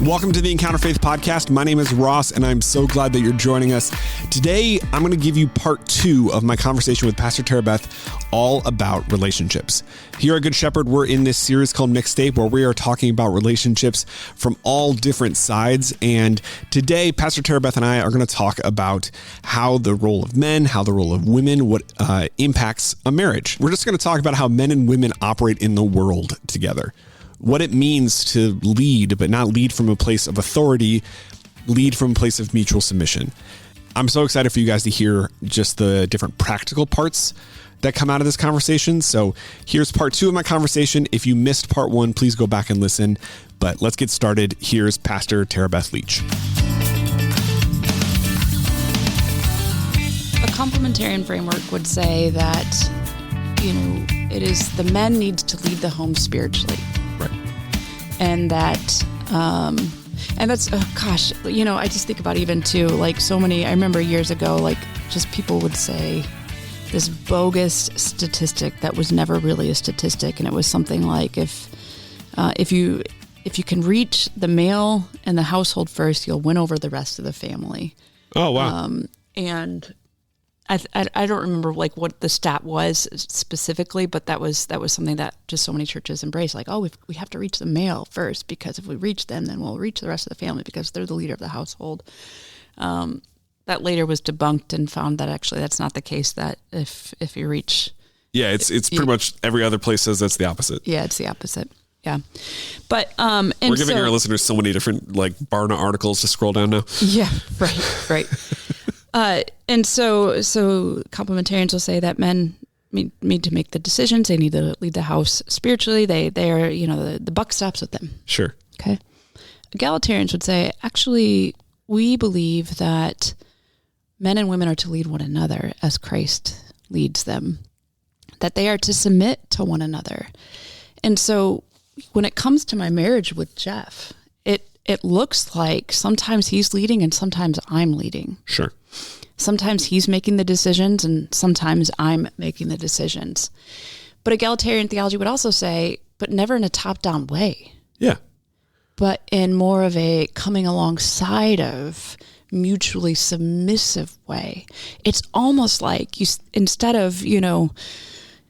Welcome to the Encounter Faith Podcast. My name is Ross, and I'm so glad that you're joining us. Today, I'm going to give you part 2 of my conversation with Pastor Tara Beth, all about relationships. Here at Good Shepherd, we're in this series called Mixtape, where we are talking about relationships from all different sides. And today, Pastor Tara Beth and I are going to talk about how the role of men, how the role of women, what impacts a marriage. We're just going to talk about how men and women operate in the world together. What it means to lead, but not lead from a place of authority, lead from a place of mutual submission. I'm so excited for you guys to hear just the different practical parts that come out of this conversation. So here's part 2 of my conversation. If you missed part 1, please go back and listen. But let's get started. Here's Pastor Tara Beth Leach. A complementarian framework would say that, it is the men needs to lead the home spiritually. Right. And that's, I just think about even too, like so many, I remember years ago, like just people would say this bogus statistic that was never really a statistic. And it was something like, if you can reach the male in the household first, you'll win over the rest of the family. Oh, wow. And I don't remember like what the stat was specifically, but that was something that just so many churches embrace. Like, oh, we have to reach the male first, because if we reach them, then we'll reach the rest of the family because they're the leader of the household. That later was debunked and found that actually that's not the case. That if you reach, it's pretty much every other place says that's the opposite. Yeah, it's the opposite. Yeah, but we're giving our listeners so many different like Barna articles to scroll down now. Yeah, right. And so complementarians will say that men need to make the decisions. They need to lead the house spiritually. They are, the buck stops with them. Sure. Okay. Egalitarians would say, actually, we believe that men and women are to lead one another as Christ leads them, that they are to submit to one another. And so when it comes to my marriage with Jeff, it looks like sometimes he's leading and sometimes I'm leading. Sure. Sometimes he's making the decisions and sometimes I'm making the decisions. But egalitarian theology would also say, but never in a top-down way. Yeah. But in more of a coming alongside of mutually submissive way. It's almost like instead of,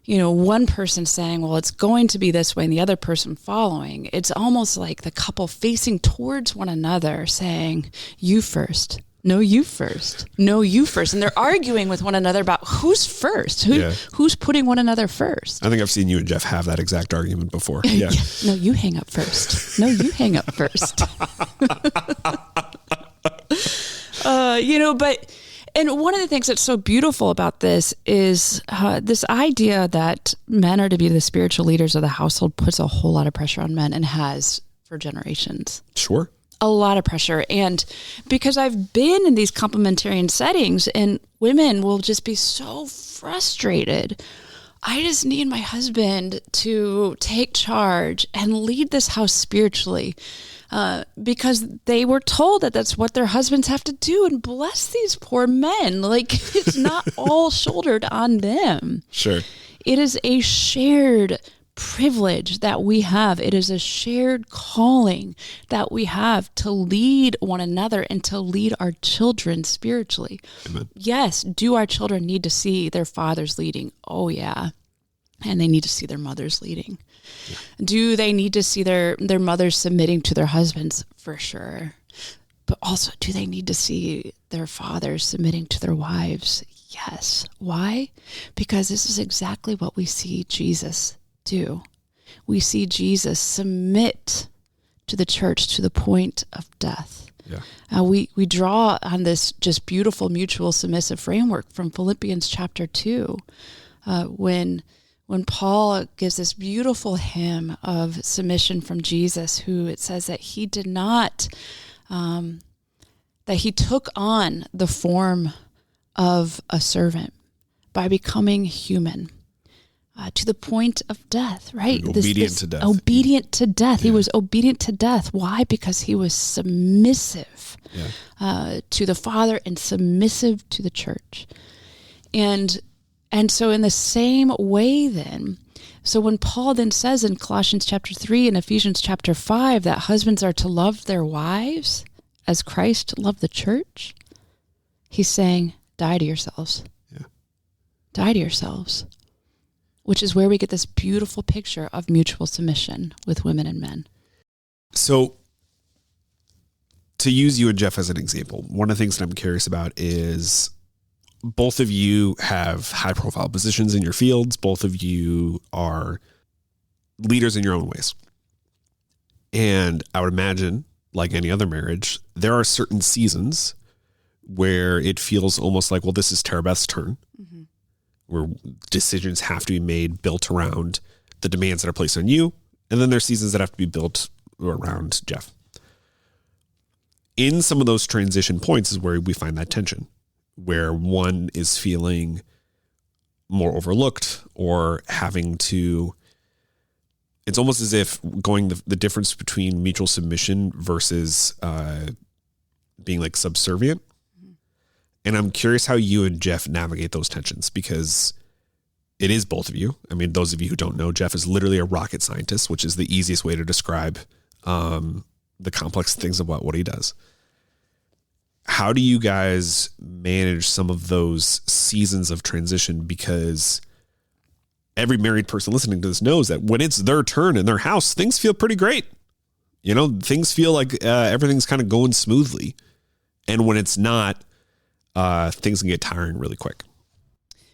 one person saying, well, it's going to be this way and the other person following, it's almost like the couple facing towards one another saying, you first. No, you first. No, you first. And they're arguing with one another about who's first, who's putting one another first. I think I've seen you and Jeff have that exact argument before. Yeah. No, you hang up first. No, you hang up first. And one of the things that's so beautiful about this is this idea that men are to be the spiritual leaders of the household puts a whole lot of pressure on men and has for generations. Sure. A lot of pressure. And because I've been in these complementarian settings and women will just be so frustrated. I just need my husband to take charge and lead this house spiritually. Because they were told that that's what their husbands have to do, and bless these poor men. Like, it's not all shouldered on them. Sure. It is a shared privilege that we have. It is a shared calling that we have to lead one another and to lead our children spiritually. Amen. Yes, do our children need to see their fathers leading? Oh, yeah. And they need to see their mothers leading. Yeah. Do they need to see their mothers submitting to their husbands? For sure. But also, do they need to see their fathers submitting to their wives? Yes. Why? Because this is exactly what we see Jesus do. We see Jesus submit to the church to the point of death. Yeah. We draw on this just beautiful mutual submissive framework from Philippians chapter 2, when Paul gives this beautiful hymn of submission from Jesus, who it says that he did not, that he took on the form of a servant by becoming human to the point of death, right? Obedient to death. Obedient to death. Yeah. He was obedient to death. Why? Because he was submissive to the Father and submissive to the church. And so in the same way then, So when Paul then says in Colossians chapter 3 and Ephesians chapter 5 that husbands are to love their wives as Christ loved the church, he's saying, die to yourselves. Yeah. Die to yourselves, which is where we get this beautiful picture of mutual submission with women and men. So to use you and Jeff as an example, one of the things that I'm curious about is both of you have high profile positions in your fields. Both of you are leaders in your own ways. And I would imagine, like any other marriage, there are certain seasons where it feels almost like, well, this is Tara Beth's turn, where decisions have to be made built around the demands that are placed on you. And then there's seasons that have to be built around Jeff. In some of those transition points is where we find that tension, where one is feeling more overlooked or having to, it's almost as if going the difference between mutual submission versus being like subservient. And I'm curious how you and Jeff navigate those tensions, because it is both of you. I mean, those of you who don't know, Jeff is literally a rocket scientist, which is the easiest way to describe the complex things about what he does. How do you guys manage some of those seasons of transition? Because every married person listening to this knows that when it's their turn in their house, things feel pretty great. You know, things feel like everything's kind of going smoothly. And when it's not, things can get tiring really quick.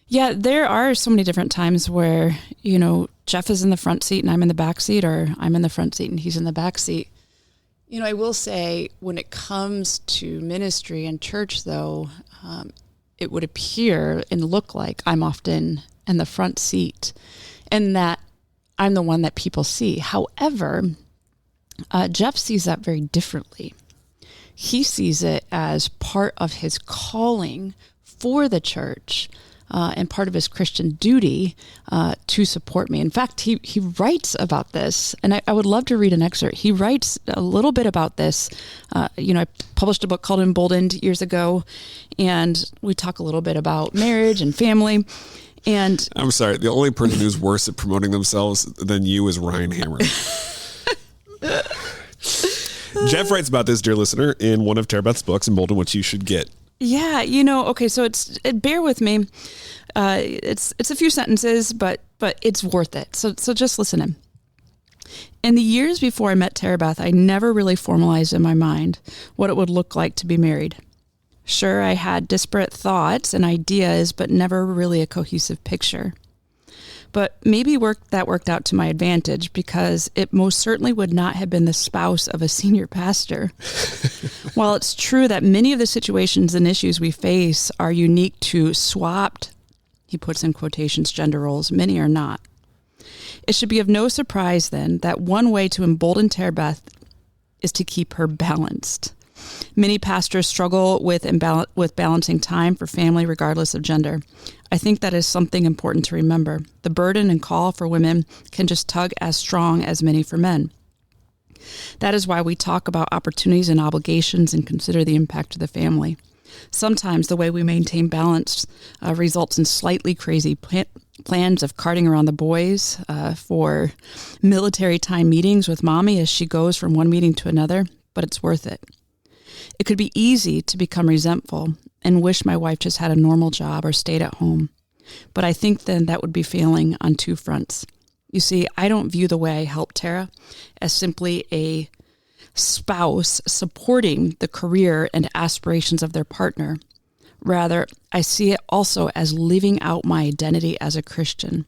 Yeah, there are so many different times where, you know, Jeff is in the front seat and I'm in the back seat, or I'm in the front seat and he's in the back seat. You know, I will say when it comes to ministry and church, though, it would appear and look like I'm often in the front seat and that I'm the one that people see. However, Jeff sees that very differently. He sees it as part of his calling for the church and part of his Christian duty to support me. In fact, he writes about this, and I would love to read an excerpt. He writes a little bit about this. I published a book called Emboldened years ago, and we talk a little bit about marriage and family. And I'm sorry, the only person who's worse at promoting themselves than you is Ryan Hammer. Jeff writes about this, dear listener, in one of Tara Beth's books, Emboldened, which you should get. Yeah, okay, so bear with me. It's a few sentences, but it's worth it. So just listen in. In the years before I met Tara Beth, I never really formalized in my mind what it would look like to be married. Sure, I had disparate thoughts and ideas, but never really a cohesive picture. But maybe that worked out to my advantage, because it most certainly would not have been the spouse of a senior pastor. While it's true that many of the situations and issues we face are unique to swapped, he puts in quotations, gender roles, many are not. It should be of no surprise then that one way to embolden Tara Beth is to keep her balanced. Many pastors struggle with balancing time for family regardless of gender. I think that is something important to remember. The burden and call for women can just tug as strong as many for men. That is why we talk about opportunities and obligations and consider the impact to the family. Sometimes the way we maintain balance results in slightly crazy plans of carting around the boys for military time meetings with mommy as she goes from one meeting to another, but it's worth it. It could be easy to become resentful and wish my wife just had a normal job or stayed at home. But I think then that would be failing on two fronts. You see, I don't view the way I help Tara as simply a spouse supporting the career and aspirations of their partner. Rather, I see it also as living out my identity as a Christian.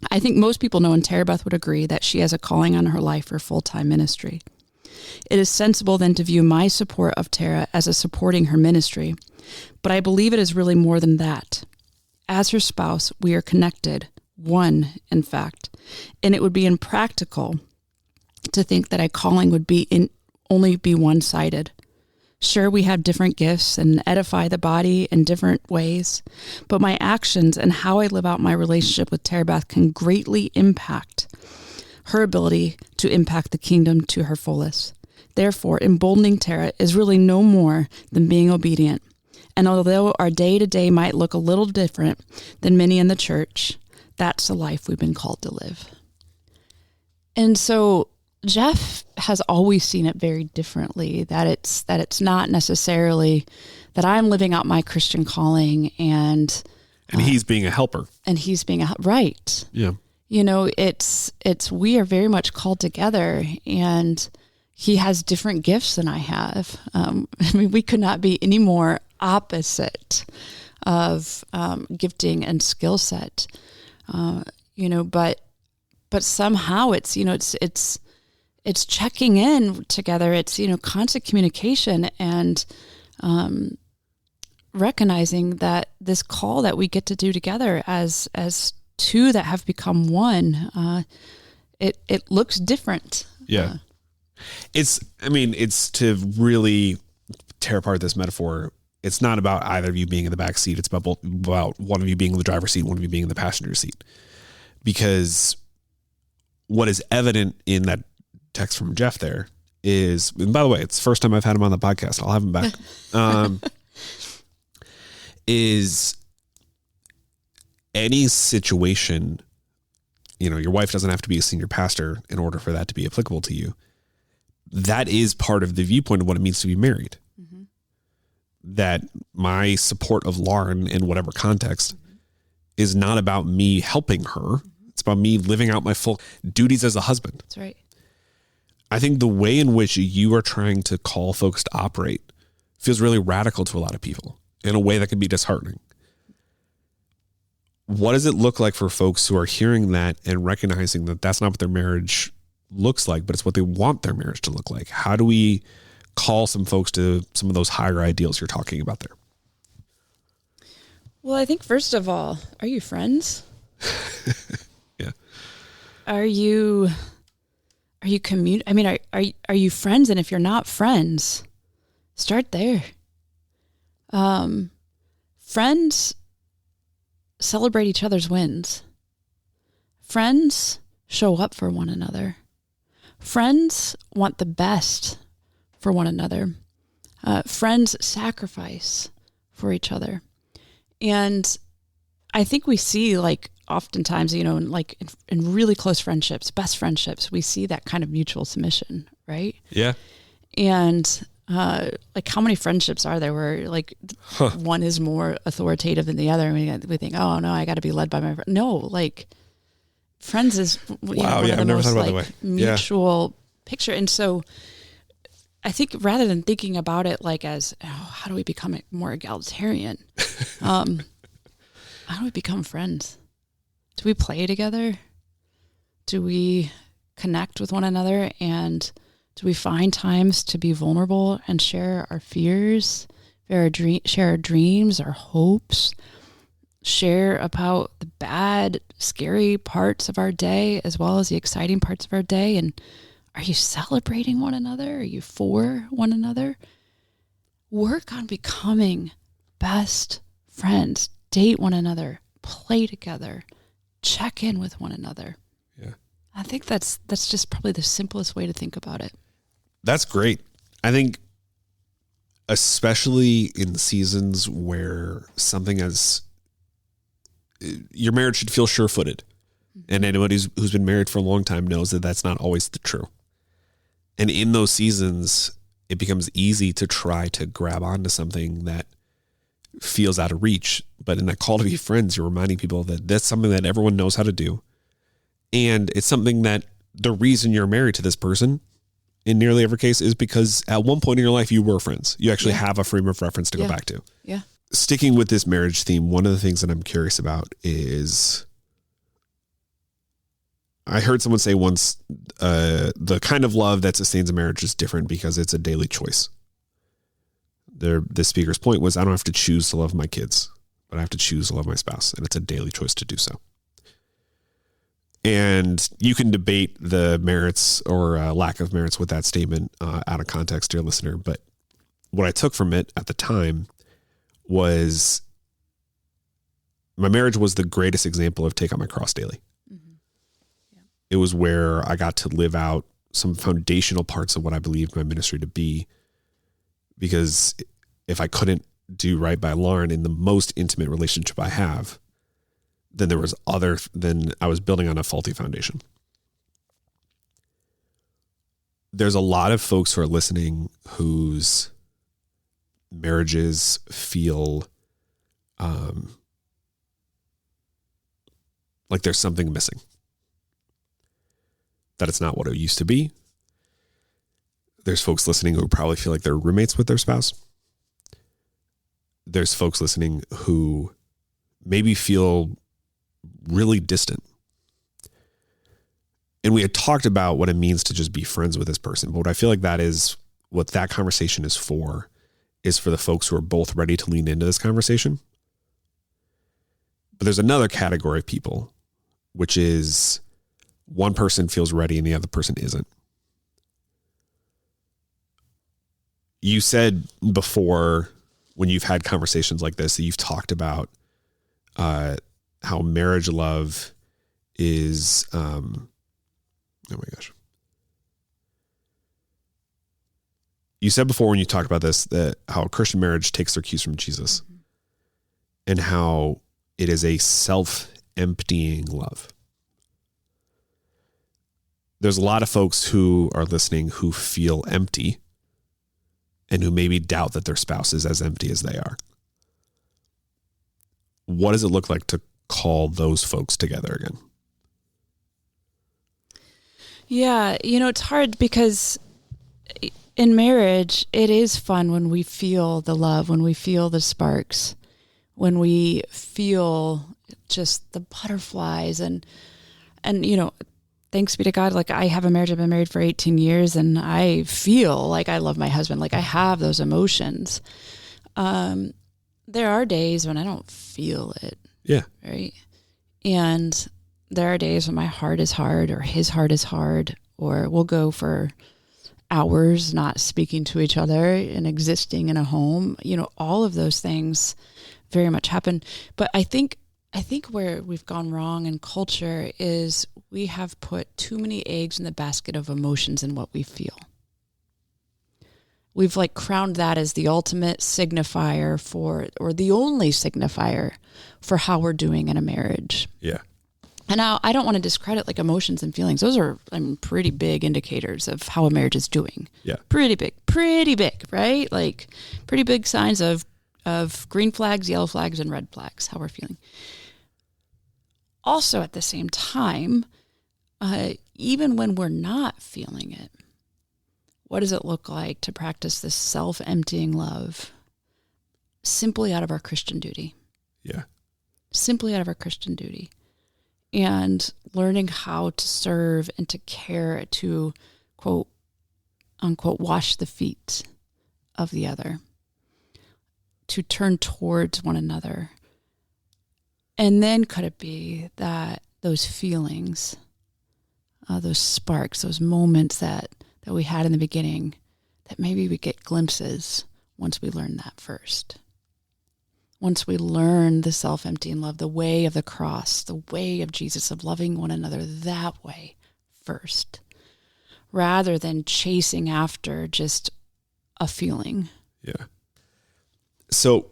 I think most people know, and Tara Beth would agree, that she has a calling on her life for full-time ministry. It is sensible then to view my support of Tara as a supporting her ministry, but I believe it is really more than that. As her spouse, we are connected, one, in fact, and it would be impractical to think that a calling would only be one-sided. Sure, we have different gifts and edify the body in different ways, but my actions and how I live out my relationship with Tara Beth can greatly impact her ability to impact the kingdom to her fullest. Therefore, emboldening Tara is really no more than being obedient. And although our day-to-day might look a little different than many in the church, that's the life we've been called to live. And so Jeff has always seen it very differently, that it's not necessarily that I'm living out my Christian calling and he's being a helper. And he's being right. Yeah. It's we are very much called together, and he has different gifts than I have. We could not be any more opposite of gifting and skill set. But somehow it's checking in together. It's, constant communication and recognizing that this call that we get to do together as two that have become one, it looks different. Yeah. It's to really tear apart this metaphor. It's not about either of you being in the back seat. It's about one of you being in the driver's seat, one of you being in the passenger seat. Because what is evident in that text from Jeff there is, and by the way, it's the first time I've had him on the podcast. I'll have him back. Is any situation, your wife doesn't have to be a senior pastor in order for that to be applicable to you. That is part of the viewpoint of what it means to be married. Mm-hmm. That my support of Lauren in whatever context is not about me helping her. It's about me living out my full duties as a husband. That's right. I think the way in which you are trying to call folks to operate feels really radical to a lot of people in a way that can be disheartening. What does it look like for folks who are hearing that and recognizing that that's not what their marriage looks like, but it's what they want their marriage to look like? How do we call some folks to some of those higher ideals you're talking about there? Well, I think first of all, are you friends? Yeah. Are you are you friends? And if you're not friends, start there. Friends celebrate each other's wins. Friends show up for one another. Friends want the best for one another. Friends sacrifice for each other. And I think we see, oftentimes, in really close friendships, best friendships, we see that kind of mutual submission, right? Yeah. And how many friendships are there where one is more authoritative than the other, and we think, oh no, I got to be led by my friend. No, friends is one of the I've never most thought about it that way. Mutual picture. And so I think rather than thinking about it as how do we become more egalitarian, how do we become friends? Do we play together? Do we connect with one another? And do we find times to be vulnerable and share our fears, share our dreams, our hopes, share about the bad, scary parts of our day as well as the exciting parts of our day? And are you celebrating one another? Are you for one another? Work on becoming best friends. Date one another. Play together. Check in with one another. Yeah. I think that's just probably the simplest way to think about it. That's great. I think especially in seasons where something as your marriage should feel sure-footed. And anybody who's been married for a long time knows that that's not always the true. And in those seasons, it becomes easy to try to grab onto something that feels out of reach. But in that call to be friends, you're reminding people that that's something that everyone knows how to do. And it's something that the reason you're married to this person in nearly every case is because at one point in your life, you were friends. You actually have a frame of reference to go back to. Yeah. Sticking with this marriage theme, one of the things that I'm curious about is, I heard someone say once, the kind of love that sustains a marriage is different because it's a daily choice. The speaker's point was, I don't have to choose to love my kids, but I have to choose to love my spouse, and it's a daily choice to do so. And you can debate the merits or lack of merits with that statement out of context, dear listener. But what I took from it at the time was my marriage was the greatest example of take on my cross daily. Mm-hmm. Yeah. It was where I got to live out some foundational parts of what I believed my ministry to be. Because if I couldn't do right by Lauren in the most intimate relationship I have, then I was building on a faulty foundation. There's a lot of folks who are listening whose marriages feel like there's something missing, that it's not what it used to be. There's folks listening who probably feel like they're roommates with their spouse. There's folks listening who maybe feel really distant. And we had talked about what it means to just be friends with this person. But what I feel like what that conversation is for the folks who are both ready to lean into this conversation. But there's another category of people, which is one person feels ready and the other person isn't. You said before, when you've had conversations like this, that you've talked about how marriage love is, oh my gosh. You said before when you talked about this, that how Christian marriage takes their cues from Jesus, and how it is a self-emptying love. There's a lot of folks who are listening who feel empty and who maybe doubt that their spouse is as empty as they are. What does it look like to call those folks together again? Yeah, it's hard because in marriage, it is fun when we feel the love, when we feel the sparks, when we feel just the butterflies and thanks be to God, like I have a marriage, I've been married for 18 years and I feel like I love my husband. Like I have those emotions. There are days when I don't feel it. Yeah. Right. And there are days when my heart is hard or his heart is hard, or we'll go for hours not speaking to each other and existing in a home. All of those things very much happen. But I think where we've gone wrong in culture is we have put too many eggs in the basket of emotions and what we feel. We've crowned that as the ultimate signifier or the only signifier for how we're doing in a marriage. Yeah. And now I don't want to discredit emotions and feelings. Those are pretty big indicators of how a marriage is doing. Yeah. Pretty big, right? Pretty big signs of green flags, yellow flags, and red flags, how we're feeling. Also, at the same time, even when we're not feeling it, what does it look like to practice this self-emptying love simply out of our Christian duty? Yeah. Simply out of our Christian duty. And learning how to serve and to care, to quote, unquote, wash the feet of the other, to turn towards one another. And then could it be that those feelings, those sparks, those moments that we had in the beginning, that maybe we get glimpses once we learn that first. Once we learn the self-emptying love, the way of the cross, the way of Jesus, of loving one another that way first, rather than chasing after just a feeling. Yeah. So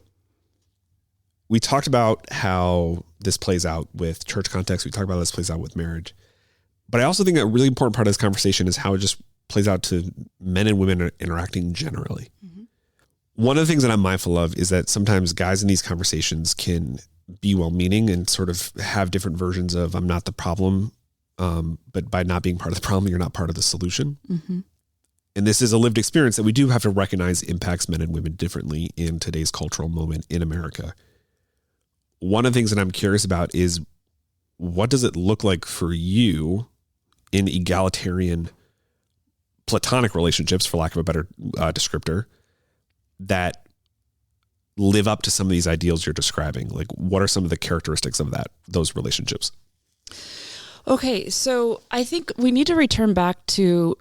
we talked about how this plays out with church context. We talked about how this plays out with marriage. But I also think a really important part of this conversation is how it just plays out to men and women interacting generally. Mm-hmm. One of the things that I'm mindful of is that sometimes guys in these conversations can be well-meaning and sort of have different versions of I'm not the problem, but by not being part of the problem, you're not part of the solution. Mm-hmm. And this is a lived experience that we do have to recognize impacts men and women differently in today's cultural moment in America. One of the things that I'm curious about is what does it look like for you in egalitarian platonic relationships, for lack of a better descriptor, that live up to some of these ideals you're describing? Like, what are some of the characteristics of those relationships? Okay, so I think we need to return back to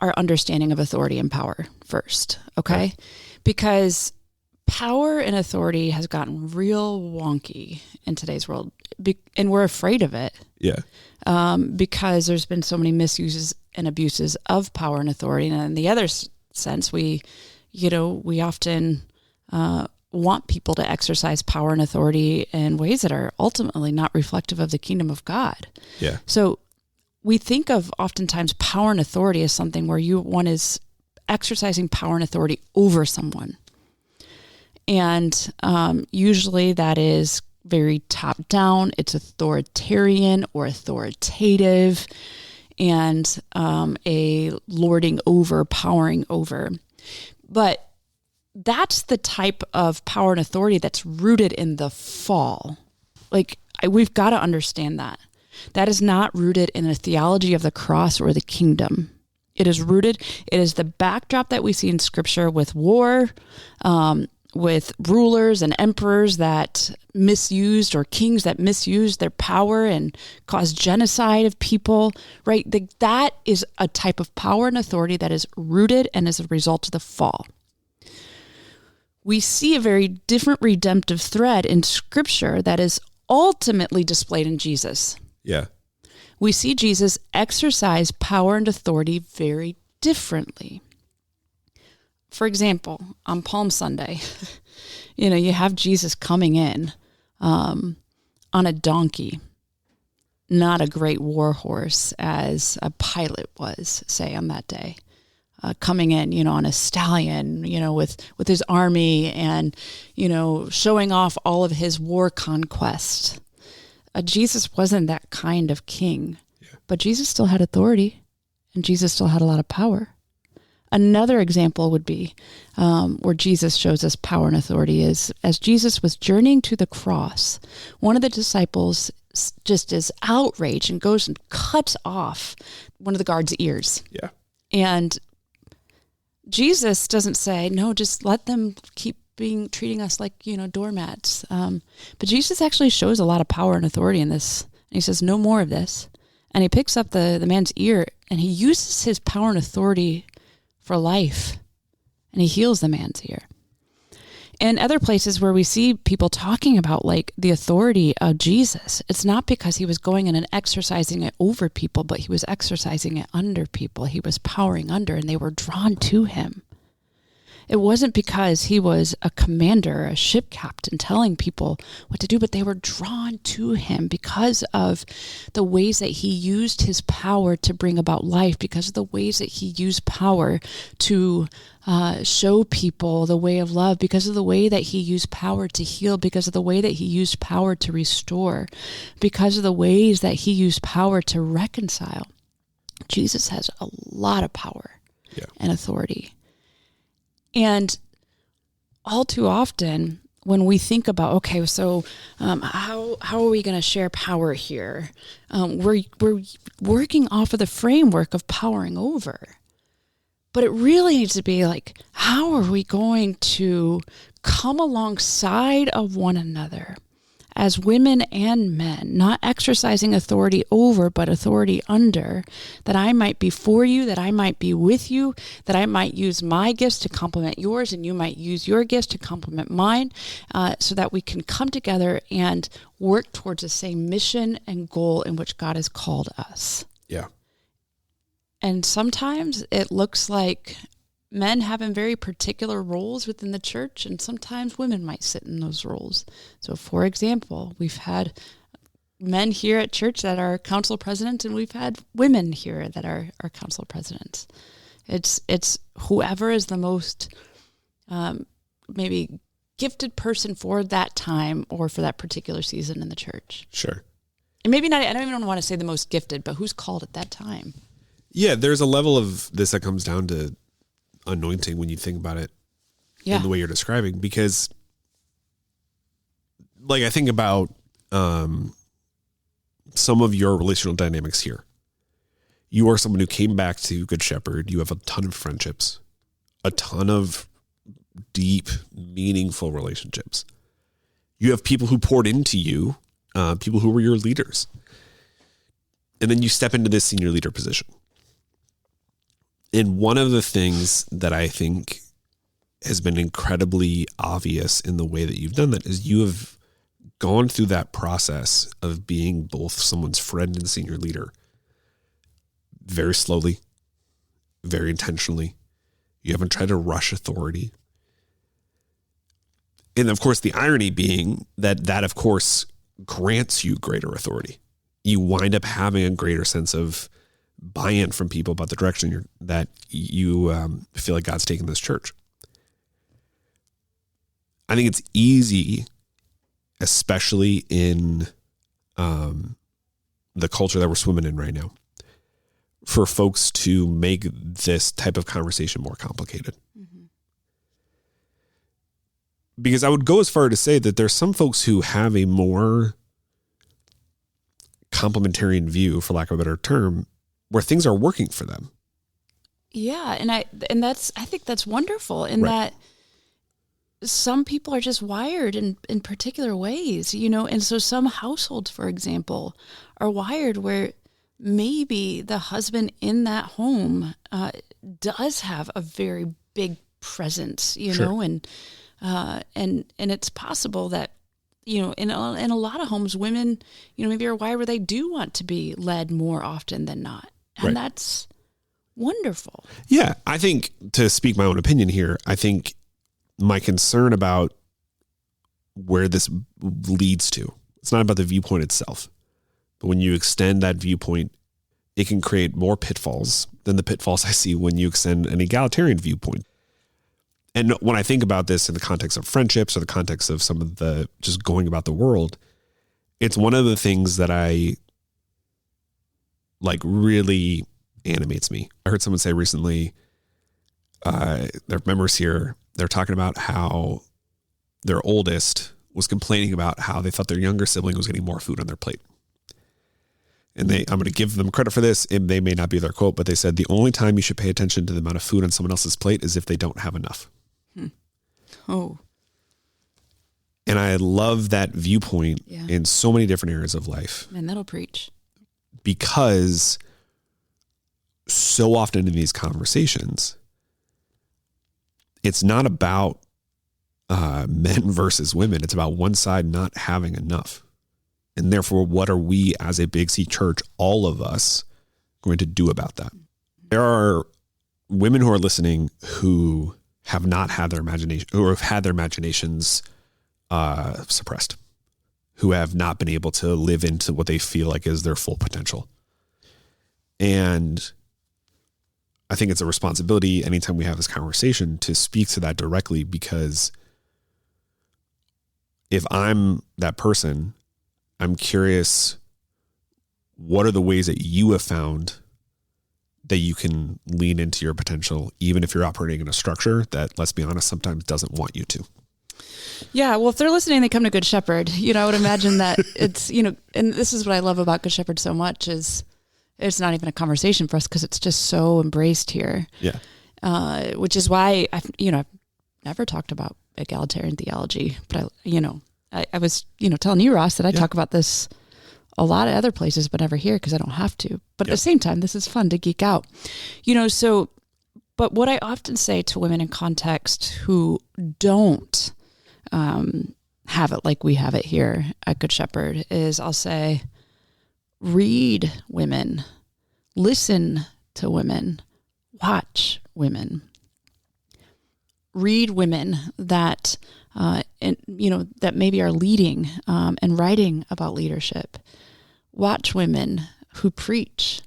our understanding of authority and power first, okay? Because power and authority has gotten real wonky in today's world, and we're afraid of it. Yeah. Because there's been so many misuses and abuses of power and authority. And in the other sense, we often want people to exercise power and authority in ways that are ultimately not reflective of the kingdom of God. Yeah. So we think of oftentimes power and authority as something where one is exercising power and authority over someone. And usually that is very top down. It's authoritarian or authoritative, and a lording over, powering over. But that's the type of power and authority that's rooted in the fall. We've got to understand that. That is not rooted in a theology of the cross or the kingdom. It is the backdrop that we see in Scripture with war, with rulers and emperors that misused, or kings that misused their power and caused genocide of people, right? That is a type of power and authority that is rooted and is a result of the fall. We see a very different redemptive thread in Scripture that is ultimately displayed in Jesus. Yeah. We see Jesus exercise power and authority very differently. For example, on Palm Sunday, you have Jesus coming in on a donkey, not a great war horse as a Pilate was, say, on that day. Coming in, on a stallion, with his army and, showing off all of his war conquest. Jesus wasn't that kind of king, but Jesus still had authority, and Jesus still had a lot of power. Another example would be where Jesus shows us power and authority is as Jesus was journeying to the cross, one of the disciples just is outraged and goes and cuts off one of the guard's ears. Yeah. And Jesus doesn't say, no, just let them keep treating us like, doormats. But Jesus actually shows a lot of power and authority in this. And he says, no more of this. And he picks up the man's ear, and he uses his power and authority for life, and he heals the man's ear. And other places where we see people talking about the authority of Jesus, it's not because he was going in and exercising it over people, but he was exercising it under people. He was powering under, and they were drawn to him. It wasn't because he was a commander, a ship captain telling people what to do, but they were drawn to him because of the ways that he used his power to bring about life, because of the ways that he used power to show people the way of love, because of the way that he used power to heal, because of the way that he used power to restore, because of the ways that he used power to reconcile. Jesus has a lot of power and authority. And all too often, when we think about, okay, so how are we going to share power here? We're working off of the framework of powering over. But it really needs to be how are we going to come alongside of one another as women and men, not exercising authority over, but authority under, that I might be for you, that I might be with you, that I might use my gifts to complement yours, and you might use your gifts to complement mine, so that we can come together and work towards the same mission and goal in which God has called us. Yeah. And sometimes it looks like men having very particular roles within the church, and sometimes women might sit in those roles. So, for example, we've had men here at church that are council presidents, and we've had women here that are council presidents. It's whoever is the most maybe gifted person for that time or for that particular season in the church. Sure. And maybe not, I don't even want to say the most gifted, but who's called at that time. Yeah, there's a level of this that comes down to anointing when you think about it in the way you're describing, because I think about some of your relational dynamics here. You are someone who came back to Good Shepherd. You have a ton of friendships, a ton of deep, meaningful relationships. You have people who poured into you, people who were your leaders. And then you step into this senior leader position. And one of the things that I think has been incredibly obvious in the way that you've done that is you have gone through that process of being both someone's friend and senior leader very slowly, very intentionally. You haven't tried to rush authority. And of course, the irony being that of course grants you greater authority. You wind up having a greater sense of buy-in from people about the direction that you feel like God's taking this church. I think it's easy, especially in the culture that we're swimming in right now, for folks to make this type of conversation more complicated. Mm-hmm. Because I would go as far to say that there's some folks who have a more complementarian view, for lack of a better term, where things are working for them. Yeah, and I think that's wonderful in that some people are just wired in particular ways, and so some households, for example, are wired where maybe the husband in that home does have a very big presence, and it's possible that, in a lot of homes, women, maybe are wired where they do want to be led more often than not. And that's wonderful. Yeah. I think, to speak my own opinion here, I think my concern about where this leads to, it's not about the viewpoint itself, but when you extend that viewpoint, it can create more pitfalls than the pitfalls I see when you extend an egalitarian viewpoint. And when I think about this in the context of friendships or the context of some of the just going about the world, it's one of the things that I really animates me. I heard someone say recently, their members here, they're talking about how their oldest was complaining about how they thought their younger sibling was getting more food on their plate. And I'm going to give them credit for this. They may not be their quote, but they said the only time you should pay attention to the amount of food on someone else's plate is if they don't have enough. Oh. And I love that viewpoint in so many different areas of life. Man, that'll preach. Because so often in these conversations, it's not about men versus women. It's about one side not having enough. And therefore, what are we as a Big C church, all of us, going to do about that? There are women who are listening who have not had their imagination, or have had their imaginations suppressed, who have not been able to live into what they feel like is their full potential. And I think it's a responsibility anytime we have this conversation to speak to that directly, because if I'm that person, I'm curious, what are the ways that you have found that you can lean into your potential, even if you're operating in a structure that, let's be honest, sometimes doesn't want you to? Yeah, well, if they're listening, they come to Good Shepherd. I would imagine that it's, and this is what I love about Good Shepherd so much is it's not even a conversation for us because it's just so embraced here. Yeah. Which is why I've never talked about egalitarian theology, but I was, telling you, Ross, that I talk about this a lot of other places, but never here because I don't have to. But at the same time, this is fun to geek out, but what I often say to women in context who don't have it like we have it here at Good Shepherd is I'll say, read women, listen to women, watch women, read women that, that maybe are leading and writing about leadership. Watch women who preach,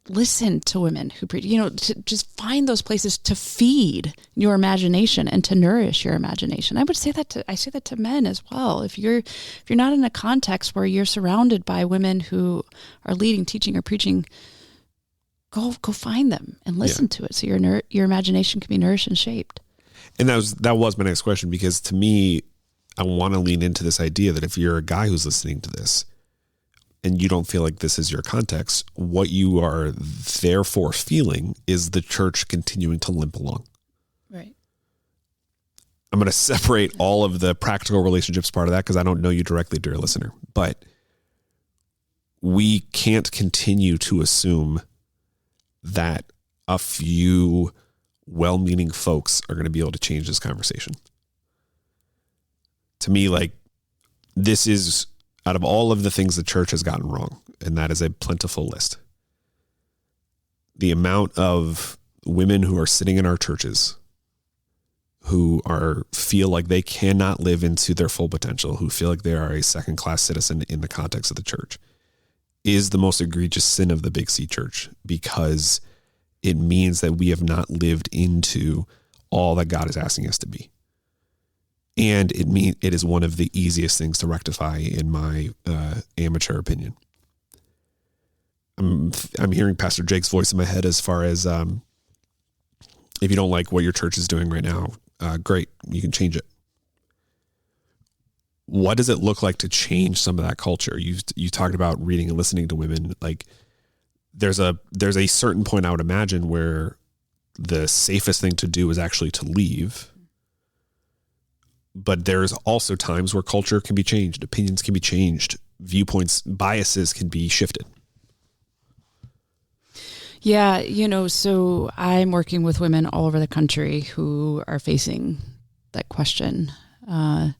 listen to women who preach, to just find those places to feed your imagination and to nourish your imagination. I say that to men as well. If you're not in a context where you're surrounded by women who are leading, teaching, or preaching, go find them and listen to it so your imagination can be nourished and shaped. And that was my next question, because to me, I want to lean into this idea that if you're a guy who's listening to this and you don't feel like this is your context, what you are therefore feeling is the church continuing to limp along. Right. I'm going to separate all of the practical relationships part of that because I don't know you directly, dear listener, but we can't continue to assume that a few well-meaning folks are going to be able to change this conversation. To me, this is, out of all of the things the church has gotten wrong, and that is a plentiful list, the amount of women who are sitting in our churches who feel like they cannot live into their full potential, who feel like they are a second-class citizen in the context of the church, is the most egregious sin of the Big C church, because it means that we have not lived into all that God is asking us to be. And it is one of the easiest things to rectify, in my amateur opinion. I'm hearing Pastor Jake's voice in my head as far as if you don't like what your church is doing right now, great, you can change it. What does it look like to change some of that culture? You talked about reading and listening to women. Like there's a certain point I would imagine where the safest thing to do is actually to leave. But there's also times where culture can be changed, opinions can be changed, viewpoints, biases can be shifted. Yeah, so I'm working with women all over the country who are facing that question. And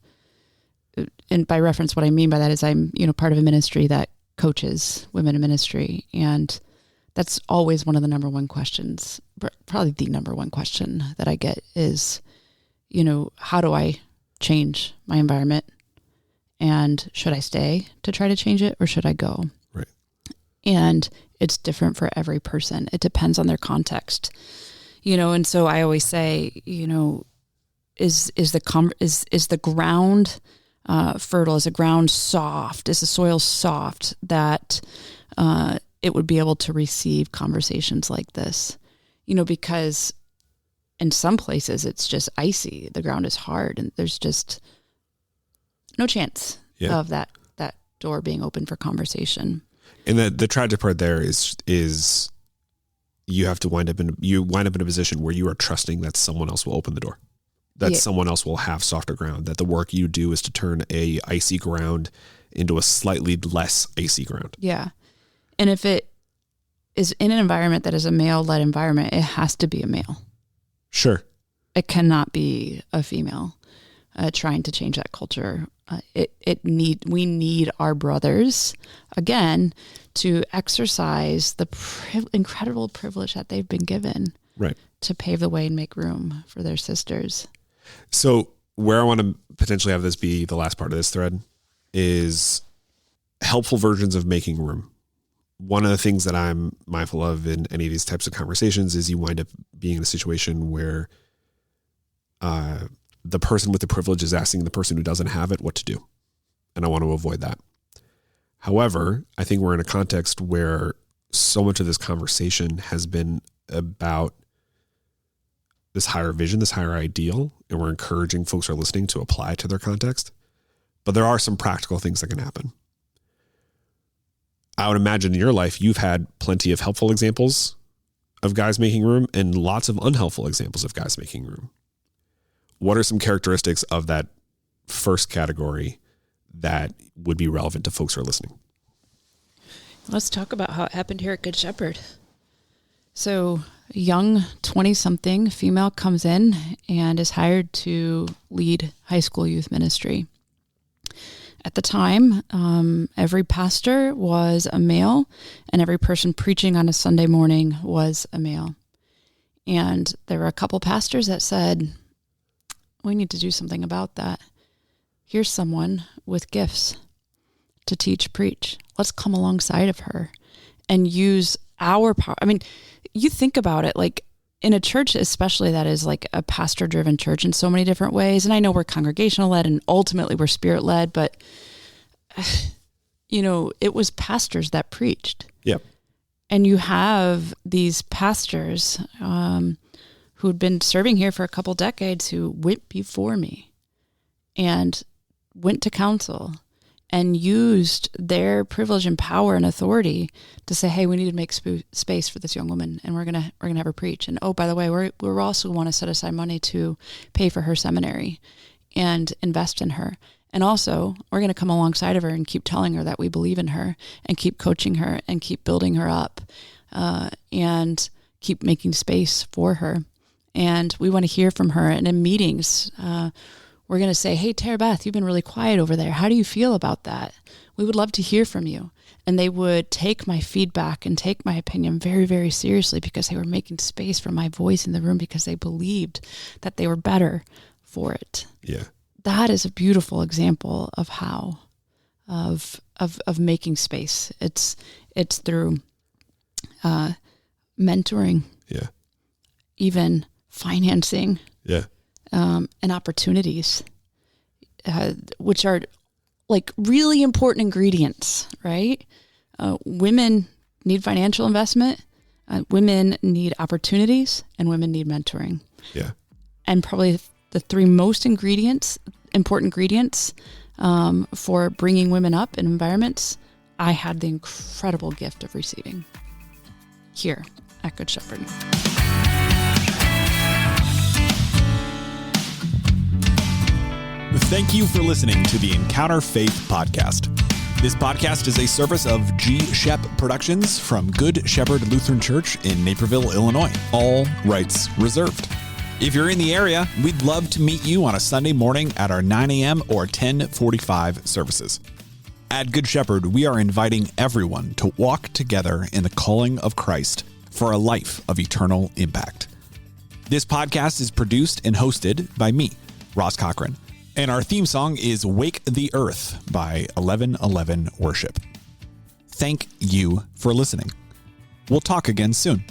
by reference, what I mean by that is I'm, part of a ministry that coaches women in ministry. And that's always one of the number one questions, probably the number one question that I get is, how do I change my environment? And should I stay to try to change it, or should I go? Right. And it's different for every person. It depends on their context, and so I always say, is the ground fertile? Is the ground soft? Is the soil soft that it would be able to receive conversations like this? Because in some places it's just icy. The ground is hard, and there's just no chance of that door being open for conversation. And the tragic part there is you have to wind up in a position where you are trusting that someone else will open the door, that someone else will have softer ground, that the work you do is to turn a icy ground into a slightly less icy ground. Yeah. And if it is in an environment that is a male-led environment, it has to be a male. Sure. It cannot be a female trying to change that culture. We need our brothers, again, to exercise the incredible privilege that they've been given, right, to pave the way and make room for their sisters. So where I want to potentially have this be the last part of this thread is helpful versions of making room. One of the things that I'm mindful of in any of these types of conversations is you wind up being in a situation where the person with the privilege is asking the person who doesn't have it what to do. And I want to avoid that. However, I think we're in a context where so much of this conversation has been about this higher vision, this higher ideal, and we're encouraging folks who are listening to apply it to their context. But there are some practical things that can happen. I would imagine in your life, you've had plenty of helpful examples of guys making room and lots of unhelpful examples of guys making room. What are some characteristics of that first category that would be relevant to folks who are listening? Let's talk about how it happened here at Good Shepherd. So a young 20-something female comes in and is hired to lead high school youth ministry. At the time, every pastor was a male, and every person preaching on a Sunday morning was a male. And there were a couple pastors that said, we need to do something about that. Here's someone with gifts to teach, preach. Let's come alongside of her and use our power. I mean, you think about it, like in a church, especially that is like a pastor-driven church in so many different ways. And I know we're congregational-led and ultimately we're spirit-led, but it was pastors that preached. Yep. And you have these pastors who had been serving here for a couple decades who went before me and went to council and used their privilege and power and authority to say, hey, we need to make space for this young woman, and we're gonna have her preach. And oh, by the way, we're also want to set aside money to pay for her seminary and invest in her. And also, we're going to come alongside of her and keep telling her that we believe in her and keep coaching her and keep building her up and keep making space for her. And we want to hear from her. And in meetings, We're going to say, hey, Tara Beth, you've been really quiet over there. How do you feel about that? We would love to hear from you. And they would take my feedback and take my opinion very, very seriously because they were making space for my voice in the room because they believed that they were better for it. Yeah. That is a beautiful example of how, of making space. It's through mentoring. Yeah. Even financing. Yeah. And opportunities, which are like really important ingredients, right? Women need financial investment, women need opportunities, and women need mentoring. Yeah. And probably the three most important ingredients for bringing women up in environments, I had the incredible gift of receiving here at Good Shepherd. Thank you for listening to the Encounter Faith podcast. This podcast is a service of G. Shep Productions from Good Shepherd Lutheran Church in Naperville, Illinois. All rights reserved. If you're in the area, we'd love to meet you on a Sunday morning at our 9 a.m. or 10:45 services. At Good Shepherd, we are inviting everyone to walk together in the calling of Christ for a life of eternal impact. This podcast is produced and hosted by me, Ross Cochran. And our theme song is Wake the Earth by 1111 Worship. Thank you for listening. We'll talk again soon.